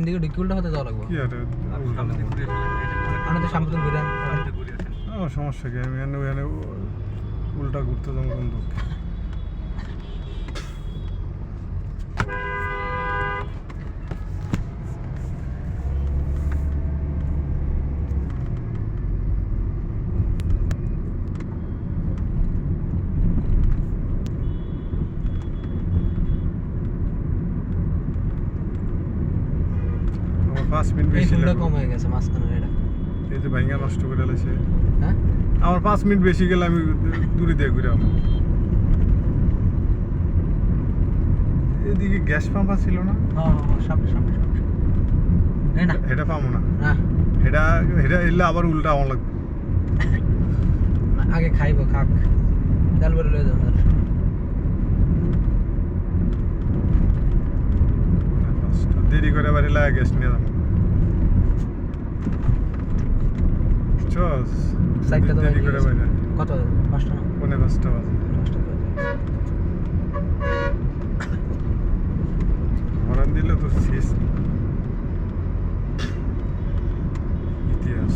এদিকে ঢুকে উল্টা হতে যাওয়া লাগবে কি আর আমাদের সামনে ঘুরে আমার সমস্যা কি আমি এনে উল্টা ঘুরতে যাবো বন্ধু আমার 5 মিনিট বেশি লাগবে কম হয়ে গেছে মাঝখানে এটা এই যে ভাইঙ্গা নষ্ট করে লাইছে হ্যাঁ আমার 5 মিনিট বেশি গেলে আমি দূরে দিয়ে ঘুরে আসবো এদিকে গ্যাস পাম্প ছিল না সামনে না এটা পাবো না না এটা এলে আবার উল্টা আমার লাগবে আগে খাইবো খাক তেল ভরে লয়ে যাবো দেরি করে বাড়ি লাগা গ্যাস নিয়ে যাবো চস সাইডটা তো দেরি করে বাইরে কত 5টা না 5:45 বাজে হরান দিলে তো শেষ ইতিহাস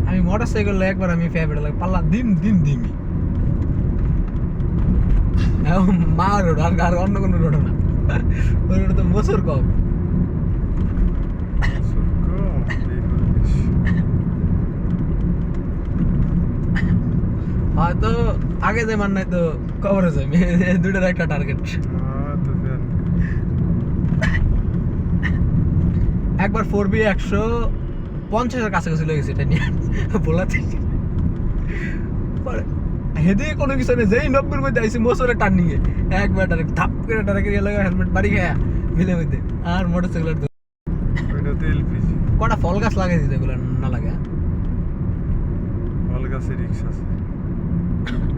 আমি মোটরসাইকেল একবার আমি ফেভারিট লাগে পাল্লা দিমি মা রোড আর অন্য কোনো রোড না ওই রোড তো বছর কম হয়তো আগে যে মান নাই তো কভারেজ হয় দুটোর একটা টার্গেট একবার 4B 150-এর কাছাকাছি লেগেছে এটা নিয়ে বলাতে হেদিকে কোনো কিছু নেই যেই 90-এর মধ্যে আইসি মোসরে টার্নিং এ একবার ডাইরেক্ট ধাপ করে ডাইরেক্ট গেলে হেলমেট বাড়ি খায়া মিলে মধ্যে আর মোটরসাইকেলের ওইটা তো এলপিজি কটা ফল গাছ লাগাই দিতে এগুলো না লাগে ফল গাছে রিক্সা আছে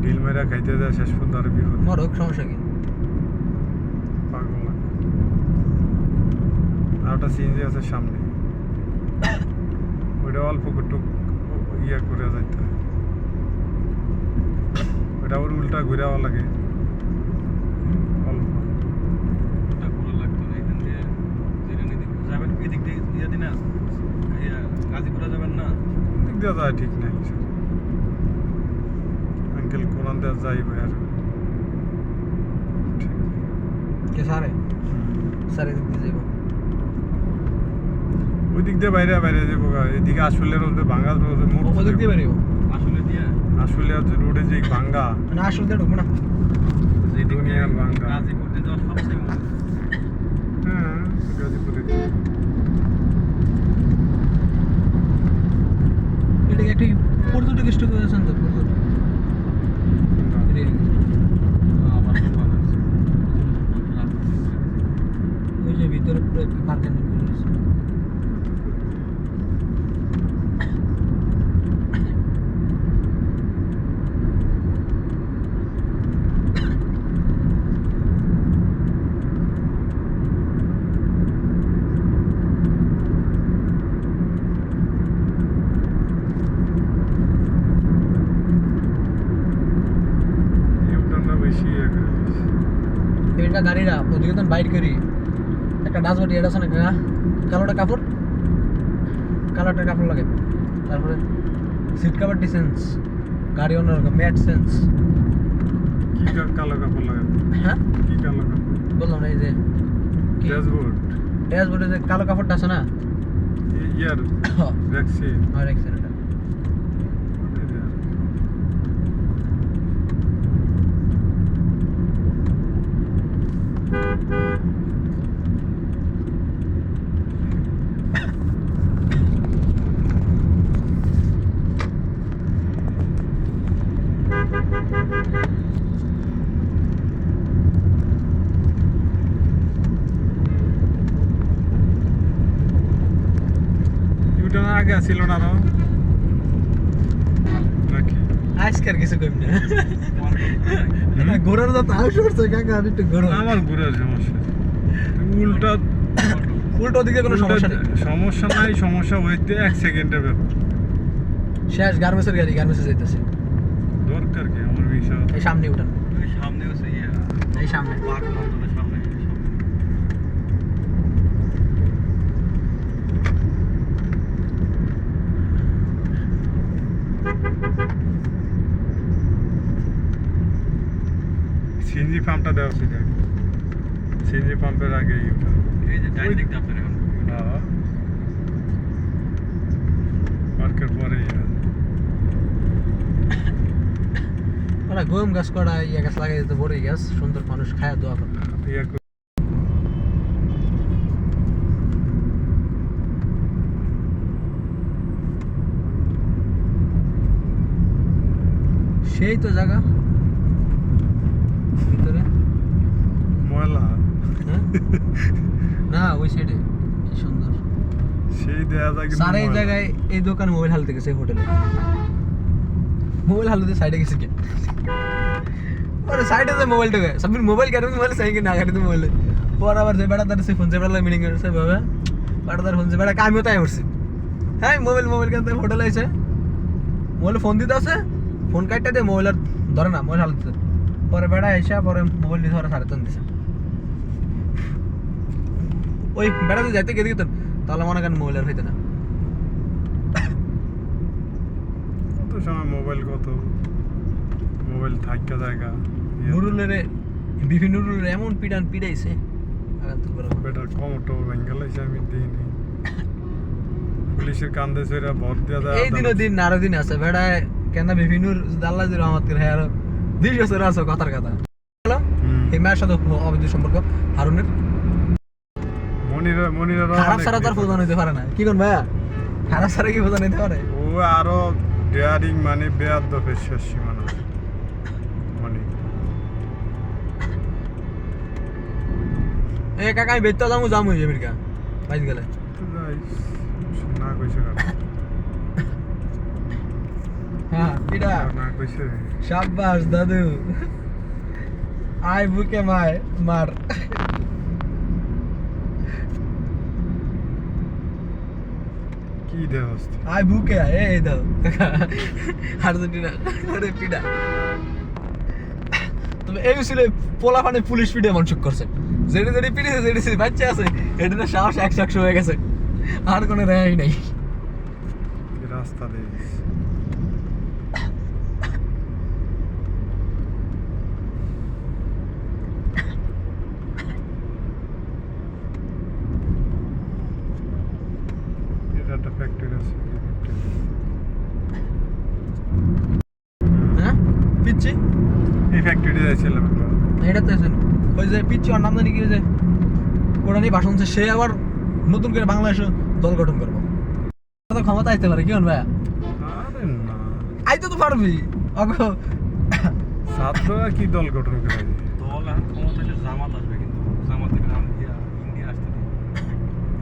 ডিল মেরা খাইতে যায় শেষ পর্যন্ত আর বিপদ মরক সমস্যা কি পাগল না আর ওটা সিএনজি আছে সামনে ওইটা অল্প একটু ইয়া করে যাইতে হয় ওইটা আবার উল্টা ঘুরাও লাগে অল্প ওটা পুরো লাগতো না এখান দিয়ে জিরানি দিকে যাবেন এদিক দিয়ে ইয়া দিনা গাজীপুরা যাবেন না দিক দিয়ে যায় ঠিক নাই আঙ্কেল কোরআন দেওয়া যাইবে আর ঠিক কে সারে দিক দিয়ে যাবো ওই দিক দিয়ে বাইরে যাবো এদিকে আসলে রোডে ভাঙ্গা রোডে ওদিক দিয়ে বেরিয়ে আসলে দিয়ে আসলে রোডে যে ভাঙ্গা না আসলে দিয়ে ঢুকবো না যেদিক দিয়ে দুনিয়ার ভাঙ্গা গাজীপুর দিয়ে যাওয়া সবচেয়ে মনে হ্যাঁ গাজীপুরে এটা একটি পর্যটক স্টক আছেন তো পর্যটক আবার তো ভালো আছে ওই যে ভিতরে পুরো পার্কিং করে দিয়েছে এটা গাড়িটা ওদিকে তো বাইট করি একটা ডাসবাটি এটা আছে না কালোটা কাপড় লাগে তারপরে সিট কাভার ডিসেন্স গাড়ি অন্যরকম ম্যাট সেন্স কি কালো কাপড় লাগে হ্যাঁ কি কালো কাপড় বললাম না এই যে ড্যাশবোর্ডে যে কালো কাপড়টা আছে না ইয়ার ভ্যাকসিন আর এক্সিডেন্ট ইউটার আগে ছিল না আরো নাকি আজকের কিছু কম না ঘোরার যত আউশ করছে কাকা আমি একটু ঘোরা আমার ঘুরার সমস্যা উল্টো দিকে কোনো সমস্যা নেই সমস্যা নাই সমস্যা হইতে 1 সেকেন্ডের ব্যাপার শেষ গার্মেন্টসের গাড়ি গার্মেন্টসে যাইতেছে দরকার কি আমার বিষয় এই সামনে উঠান সামনে আছে ইয়া এই সামনে পার্ক নন্দনের সামনে সিএনজি পাম্পটা দেওয়া উচিত সিএনজি পাম্পের আগে এই যে ডাইন দিকটা আপনার এখন পার্কের পরে ওরা গম গাছ করা ইয়ে গাছ লাগাই দিতে বড়ই গাছ সুন্দর মানুষ খায় দোয়া করে সেই তো জায়গা ভিতরে ময়লা হ্যাঁ? না ওই সাইডে কি সুন্দর সেই দেয়া যায় কিন্তু স্যার এই ময়লা। জায়গায় এই দোকানে মোবাইল হালতে গেছে হোটেলে মোবাইল হালতে সাইডে গেছে কে আরে সাইডে যে মোবাইল ঢোকে সবির মোবাইল কেন মোবাইল চাই কি না কেন মোবাইল পর আবার যে বেড়া তার সে ফোন যে বেড়া মিটিং করছে বাবা বেড়া তার ফোন যে বেড়া কামিও তাই করছে হ্যাঁ মোবাইল কেন হোটেলে আইছে মোবাইল ফোন দিতে আছে ফোন কাটতে দে মোবাইল আর ধরে না মোবাইল হালতে পরে বেড়া আইসা পরে মোবাইল নিয়ে ধরে সাড়ে তিন দিছে ওই বেড়া যদি যাইতে গেদি তো তাহলে মনে করেন মোবাইল আর হইতে না কত সময় মোবাইল থাকা জায়গা নুরুলের বিভিন্ন নুরুলের এমন পিড়াইছে বেটার কমটো বেঙ্গল হয়েছে আমি দিইনি পুলিশের কান্দে সেরা ভর দেওয়া যায় এই দিনও দিন আরো দিন আছে বেড়ায় কেন বিভিন্ন আল্লাহ জির রহমত করে হ্যাঁ আরো 20 বছর আছে কথার কথা হলো এই মায়ের সাথে অবৈধ সম্পর্ক হারুনের মনিরা খারাপ সারা তার প্রধান হইতে পারে না কি কোন ভাইয়া খারাপ সারা কি প্রধান হইতে পারে ও আরো ডেয়ারিং মানে বেয়াদবের শেষ সীমানা মানে এ কাকা আমি বেচতে যামু আমেরিকা বাইক গেলে তো যাই না কইছে হ্যাঁ পিডা না কইছে শাবাশ দাদু আই বুকে মার কি দেওয়াস আই বুকে এই দাও আর্জেন্টিনা আরে পিডা তবে এই ছিল পোলাপানে পুলিশ পিডে মনসুখ করছে যেটি পিড়েছে যেটি বাচ্চা আছে এটা না সাহস 100 হয়ে গেছে আর কোনো রেহাই নাই কি রাস্তা দেখিস এটা একটা ফ্যাক্টরি আছে হ্যাঁ পিচ্ছি এই ফ্যাক্টরি যাইছিলাম একবার এটা তো ওই যে পিচ্ছি ওর নাম জানি কি যে ওরা নিয়ে ভাষণ হচ্ছে সে আবার নতুন করে বাংলাদেশে দল গঠন করবো ক্ষমতা আসতে পারে কি ভাইয়া আরে না আইতে তো পারবি অগো ছাত্ররা কি দল গঠন করে দল এখন ক্ষমতা হলে জামাত আসবে কিন্তু জামাত থেকে ইন্ডিয়া আসতে দিবে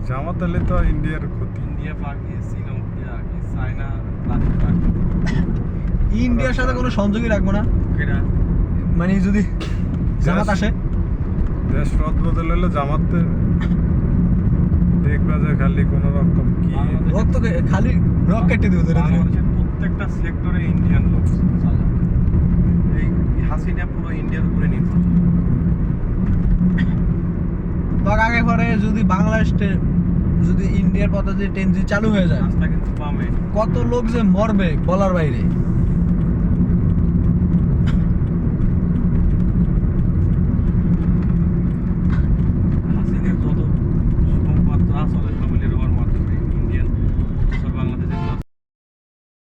জামাত আলে তো ইন্ডিয়ার ক্ষতি ইন্ডিয়া শ্রীলঙ্কা চায়না ইন্ডিয়ার সাথে কোনো সংযোগই রাখবো না কেডা মানে যদি জামাত আসে দেশ রদ বদল হলে জামাতে দেখবা যে খালি কোন রকম কি রক্ত খালি রক কেটে দিব ধরে ধরে বাংলাদেশের প্রত্যেকটা সেক্টরে ইন্ডিয়ান লোক এই হাসিনা পুরো ইন্ডিয়ার উপরে নির্ভর তখন আগে পরে যদি বাংলাদেশে যদি ইন্ডিয়ার পথে যে ট্রেন চালু হয়ে যায় রাস্তা কিন্তু বামে কত লোক যে মরবে বলার বাইরে